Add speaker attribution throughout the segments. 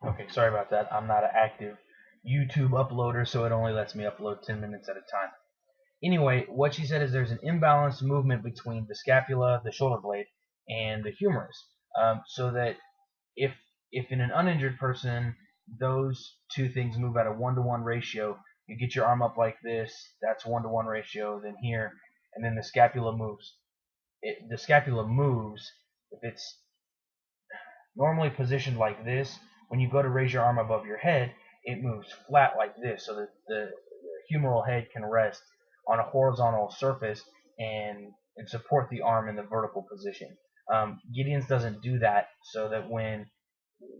Speaker 1: Okay, sorry about that. I'm not an active YouTube uploader, so it only lets me upload 10 minutes at a time. Anyway, what she said is there's an imbalanced movement between the scapula, the shoulder blade, and the humerus. So that if if in an uninjured person those two things move at a 1-to-1 ratio, you get your arm up like this, that's 1-to-1 ratio, then here, and then the scapula moves. The scapula moves if it's normally positioned like this. When you go to raise your arm above your head, it moves flat like this, so that the humeral head can rest on a horizontal surface and support the arm in the vertical position. Gideon's doesn't do that, so that when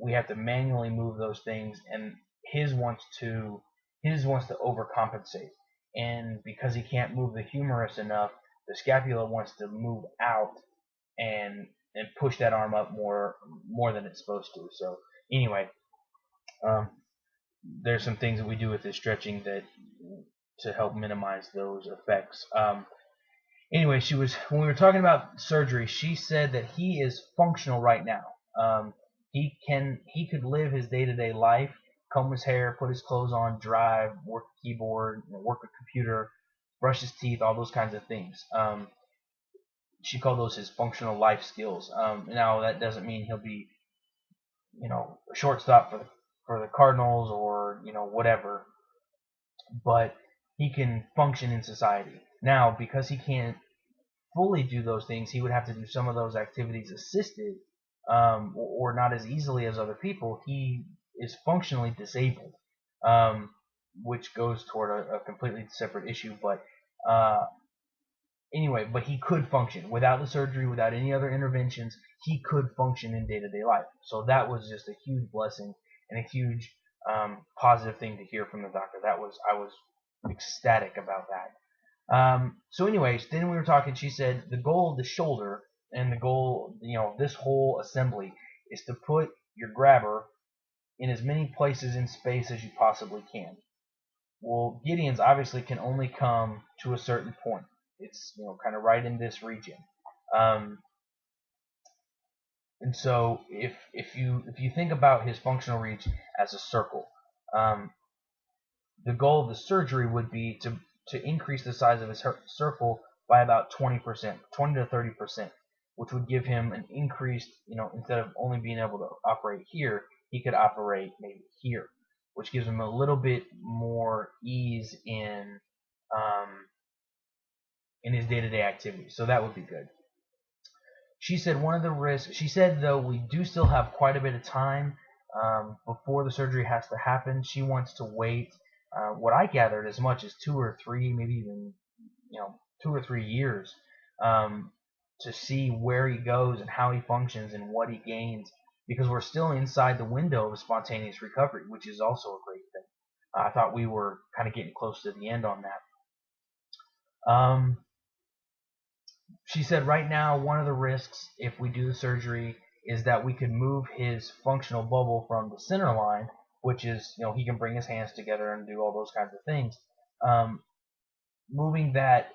Speaker 1: we have to manually move those things, and his wants to overcompensate, and because he can't move the humerus enough, the scapula wants to move out and push that arm up more than it's supposed to. So anyway, um, there's some things that we do with this stretching that to help minimize those effects. Anyway, when we were talking about surgery, she said that he is functional right now. He could live his day-to-day life, comb his hair, put his clothes on, drive, work a keyboard, work a computer, brush his teeth, all those kinds of things. She called those his functional life skills. Now that doesn't mean he'll be, a shortstop for the Cardinals or whatever, but he can function in society. Now, because he can't fully do those things, he would have to do some of those activities assisted, or not as easily as other people. He is functionally disabled, um, which goes toward a completely separate issue. But anyway, but he could function without the surgery, without any other interventions. He could function in day-to-day life. So that was just a huge blessing and a huge positive thing to hear from the doctor. I was ecstatic about that. So anyways, then we were talking. She said the goal of the shoulder and the goal, this whole assembly is to put your grabber in as many places in space as you possibly can. Well, Gideon's obviously can only come to a certain point. It's kind of right in this region. Um, and so if you think about his functional reach as a circle, um, the goal of the surgery would be to increase the size of his circle by about 20%, 20 to 30%, which would give him an increased, instead of only being able to operate here, he could operate maybe here, which gives him a little bit more ease um, in his day-to-day activities. So that would be good. She said one of the risks. She said though we do still have quite a bit of time before the surgery has to happen. She wants to wait. What I gathered, as much as 2 or 3, maybe even 2 or 3 years, to see where he goes and how he functions and what he gains, because we're still inside the window of spontaneous recovery, which is also a great thing. I thought we were kind of getting close to the end on that. She said right now one of the risks if we do the surgery is that we could move his functional bubble from the center line, which is, he can bring his hands together and do all those kinds of things, moving that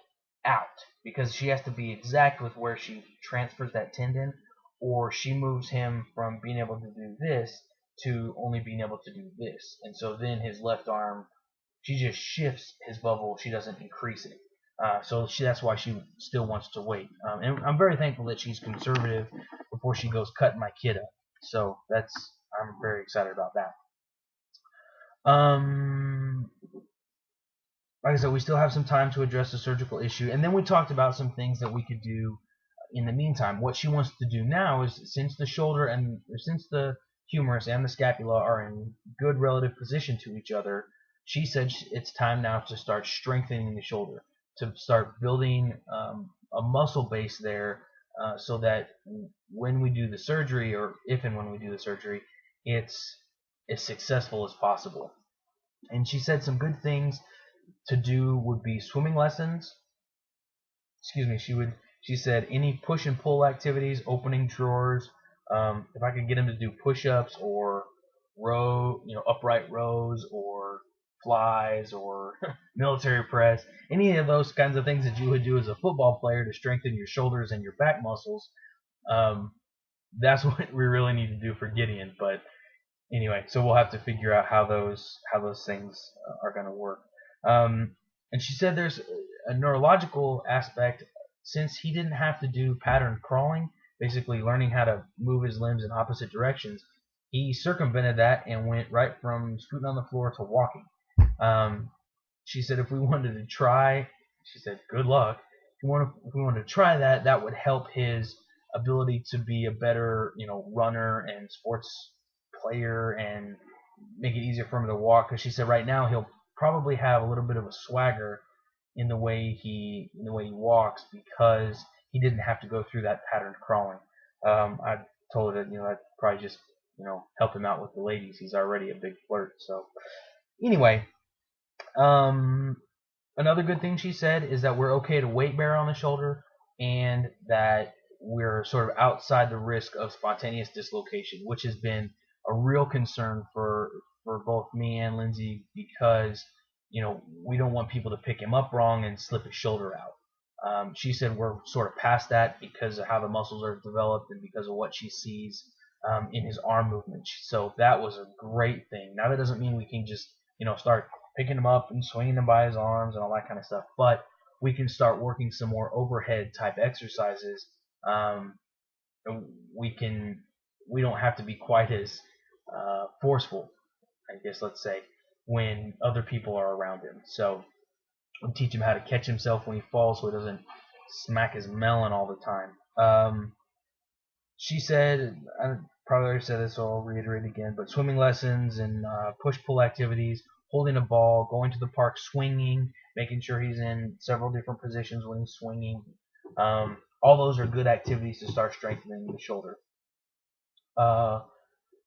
Speaker 1: out, because she has to be exact with where she transfers that tendon, or she moves him from being able to do this to only being able to do this. And so then his left arm, she just shifts his bubble, she doesn't increase it. That's why she still wants to wait. And I'm very thankful that she's conservative before she goes cutting my kid up. So I'm very excited about that. Like I said, we still have some time to address the surgical issue. And then we talked about some things that we could do in the meantime. What she wants to do now is, since the humerus and the scapula are in good relative position to each other, she said it's time now to start strengthening the shoulder, to start building a muscle base there, so that when we do the surgery, or if and when we do the surgery, it's as successful as possible. And she said some good things to do would be swimming lessons. Excuse me. She said any push and pull activities, opening drawers. If I could get him to do push-ups or upright rows or flies or military press, any of those kinds of things that you would do as a football player to strengthen your shoulders and your back muscles. That's what we really need to do for Gideon. But anyway, so we'll have to figure out how those things are going to work. And she said there's a neurological aspect since he didn't have to do pattern crawling, basically learning how to move his limbs in opposite directions. He circumvented that and went right from scooting on the floor to walking. Um, she said if we wanted to try, she said good luck. If we wanted to try that, that would help his ability to be a better, runner and sports player and make it easier for him to walk. Because she said right now he'll probably have a little bit of a swagger in the way he walks because he didn't have to go through that pattern crawling. I told her that I'd probably just help him out with the ladies. He's already a big flirt. So anyway, um, another good thing she said is that we're okay to weight bear on the shoulder and that we're sort of outside the risk of spontaneous dislocation, which has been a real concern for both me and Lindsay because we don't want people to pick him up wrong and slip his shoulder out. She said we're sort of past that because of how the muscles are developed and because of what she sees in his arm movement. So that was a great thing. Now that doesn't mean we can just start picking him up and swinging him by his arms and all that kind of stuff, but we can start working some more overhead type exercises. Um, we don't have to be quite as forceful, I guess, let's say, when other people are around him. So we'll teach him how to catch himself when he falls so he doesn't smack his melon all the time. She said, I probably already said this, so I'll reiterate again, but swimming lessons and push-pull activities, holding a ball, going to the park swinging, making sure he's in several different positions when he's swinging. All those are good activities to start strengthening the shoulder.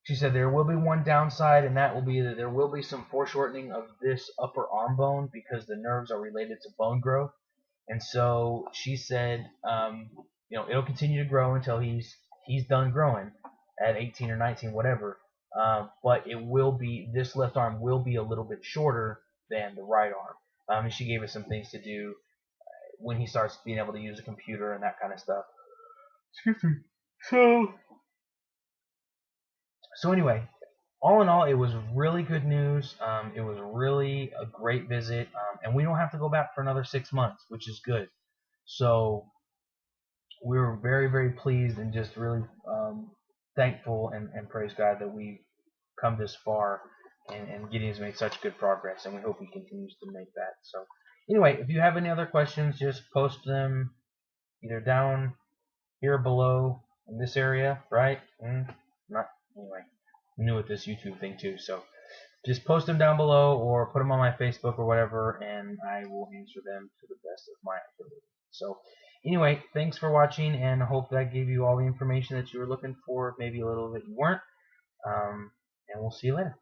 Speaker 1: She said there will be one downside, and that will be that there will be some foreshortening of this upper arm bone because the nerves are related to bone growth. And so she said, it'll continue to grow until he's done growing at 18 or 19, whatever. But this left arm will be a little bit shorter than the right arm. And she gave us some things to do when he starts being able to use a computer and that kind of stuff. Excuse me. So anyway, all in all, it was really good news. It was really a great visit, and we don't have to go back for another 6 months, which is good. So we were very, very pleased and just really thankful and praise God that we've come this far, and Gideon's made such good progress, and we hope he continues to make that. So anyway, if you have any other questions, just post them either down here or below in this area, right? Anyway, I'm new at this YouTube thing too, so just post them down below or put them on my Facebook or whatever, and I will answer them to the best of my ability. So anyway, thanks for watching, and I hope that gave you all the information that you were looking for, maybe a little that you weren't, and we'll see you later.